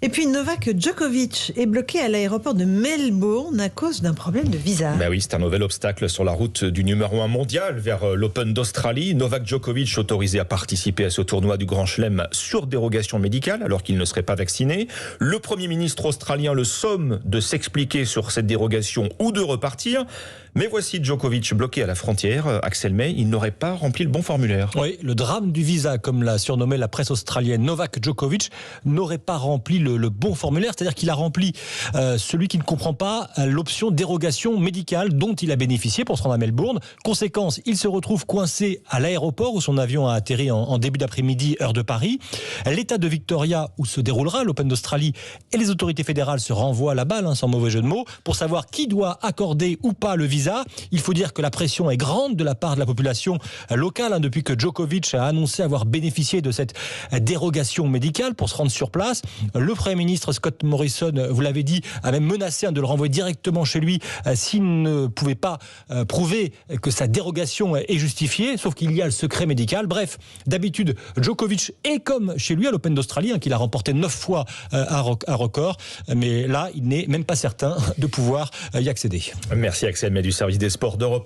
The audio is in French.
Et puis Novak Djokovic est bloqué à l'aéroport de Melbourne à cause d'un problème de visa. Ben oui, c'est un nouvel obstacle sur la route du numéro 1 mondial vers l'Open d'Australie. Novak Djokovic autorisé à participer à ce tournoi du Grand Chelem sur dérogation médicale alors qu'il ne serait pas vacciné. Le Premier ministre australien le somme de s'expliquer sur cette dérogation ou de repartir. Mais voici Djokovic bloqué à la frontière. Axel May, il n'aurait pas rempli le bon formulaire. Oui, le drame du visa, comme l'a surnommé la presse australienne. Novak Djokovic n'aurait pas rempli le bon formulaire, c'est-à-dire qu'il a rempli celui qui ne comprend pas l'option dérogation médicale dont il a bénéficié pour se rendre à Melbourne. Conséquence, il se retrouve coincé à l'aéroport où son avion a atterri en début d'après-midi, heure de Paris. L'État de Victoria, où se déroulera l'Open d'Australie, et les autorités fédérales se renvoient la balle, sans mauvais jeu de mots, pour savoir qui doit accorder ou pas le visa. Il faut dire que la pression est grande de la part de la population locale depuis que Djokovic a annoncé avoir bénéficié de cette dérogation médicale pour se rendre sur place. Le Premier ministre Scott Morrison, vous l'avez dit, a même menacé de le renvoyer directement chez lui s'il ne pouvait pas prouver que sa dérogation est justifiée, sauf qu'il y a le secret médical. Bref, d'habitude, Djokovic est comme chez lui à l'Open d'Australie, qu'il a remporté 9 fois un record, mais là, il n'est même pas certain de pouvoir y accéder. Merci Axel May du service des sports d'Europe.